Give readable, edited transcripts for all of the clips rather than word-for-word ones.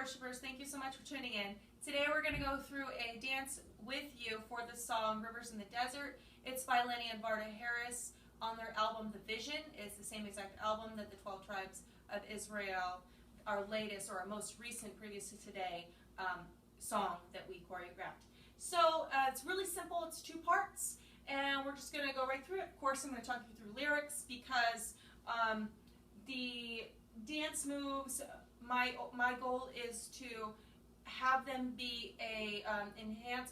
worshipers, thank you so much for tuning in. Today we're going to go through a dance with you for the song Rivers in the Desert. It's by Lenny and Varda Harris on their album The Vision. It's the same exact album that the 12 Tribes of Israel, our latest or our most recent, previous to today, song that we choreographed. So it's really simple. It's 2 parts, and we're just going to go right through it. Of course, I'm going to talk you through lyrics because the dance moves, my goal is to have them be a enhance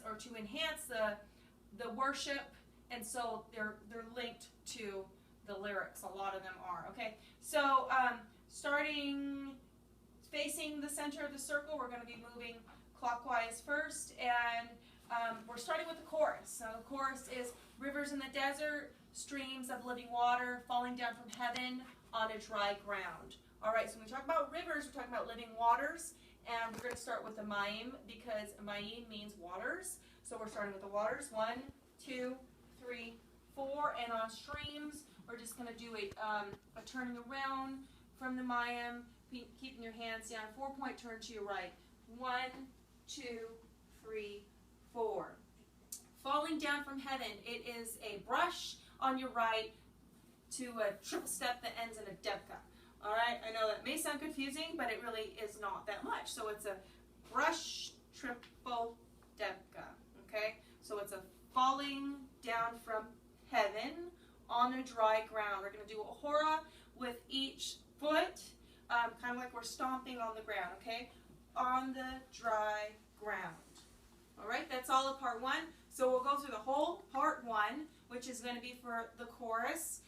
the worship, and so they're linked to the lyrics. A lot of them are. Okay, so starting facing the center of the circle, we're going to be moving clockwise first, and we're starting with the chorus. So the chorus is rivers in the desert, streams of living water falling down from heaven on a dry ground. All right, so when we talk about rivers, we're talking about living waters, and we're going to start with the mayim because mayim means waters. So we're starting with the waters. 1, 2, 3, 4, and on streams, we're just going to do a turning around from the mayim, keeping your hands down. 4-point turn to your right. 1, 2, 3, 4. Falling down from heaven, it is a brush on your right to a triple step that ends in a devka. All right, I know that may sound confusing, but it really is not that much. So it's a brush, triple, devka, okay? So it's a falling down from heaven on a dry ground. We're going to do a hora with each foot, kind of like we're stomping on the ground, okay? On the dry ground. All right, that's all of part 1. So we'll go through the whole part 1, which is going to be for the chorus,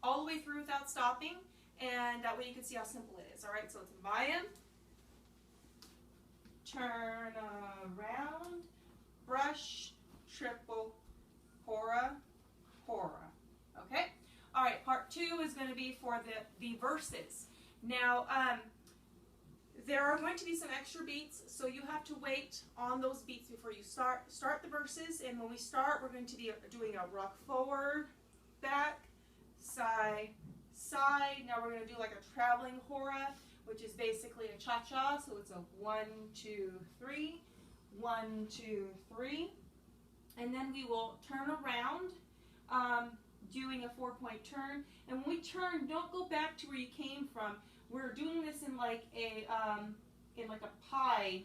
all the way through without stopping. And that way you can see how simple it is. All right, so it's mayim, turn around, brush, triple, hora, hora. Okay? All right, part 2 is going to be for the verses. Now, there are going to be some extra beats, so you have to wait on those beats before you start the verses. And when we start, we're going to be doing a rock forward, back, side, side. Now we're going to do like a traveling hora, which is basically a cha-cha. So it's a 1, 2, 3, 1, 2, 3, and then we will turn around, doing a 4-point turn. And when we turn, don't go back to where you came from. We're doing this in like a pie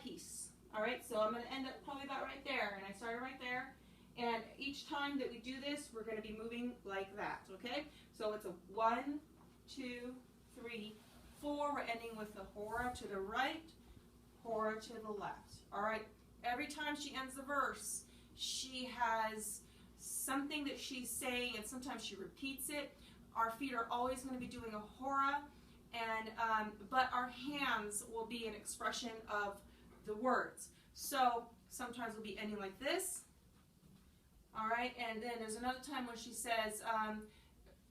piece. All right, so I'm going to end up probably about right there, and I started right there. And each time that we do this, we're going to be moving like that, okay? So it's a 1, 2, 3, 4. We're ending with the hora to the right, hora to the left. All right, every time she ends the verse, she has something that she's saying, and sometimes she repeats it. Our feet are always going to be doing a hora, and but our hands will be an expression of the words. So sometimes we'll be ending like this. All right, and then there's another time when she says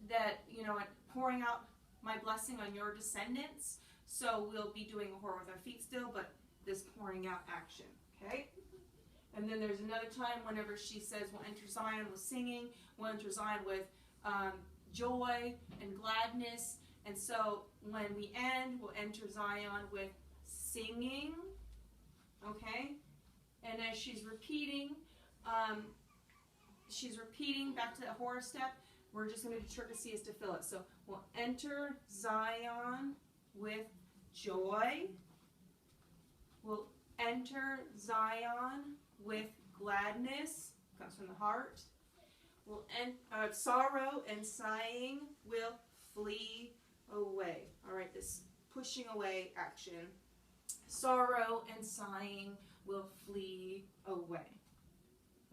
that, you know, pouring out my blessing on your descendants. So we'll be doing a hora with our feet still, but this pouring out action, okay? And then there's another time whenever she says we'll enter Zion with singing, we'll enter Zion with joy and gladness. And so when we end, we'll enter Zion with singing, okay? And as she's repeating back to that hora step, we're just going to do triplices to fill it. So we'll enter Zion with joy. We'll enter Zion with gladness, comes from the heart. We'll sorrow and sighing will flee away. All right, this pushing away action. Sorrow and sighing will flee away.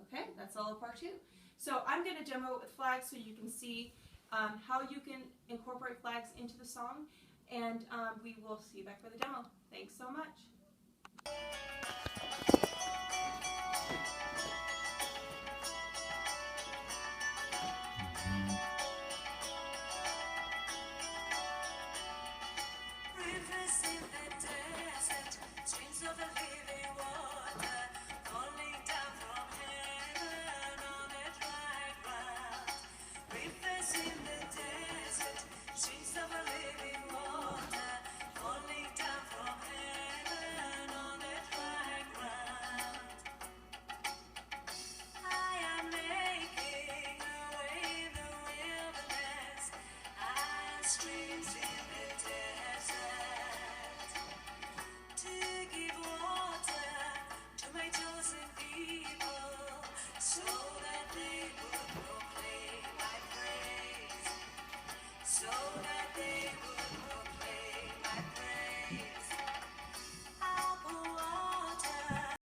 Okay, that's all of part 2. So I'm going to demo it with flags so you can see how you can incorporate flags into the song, and we will see you back for the demo. Thanks so much. Rivers in the desert, streams of the living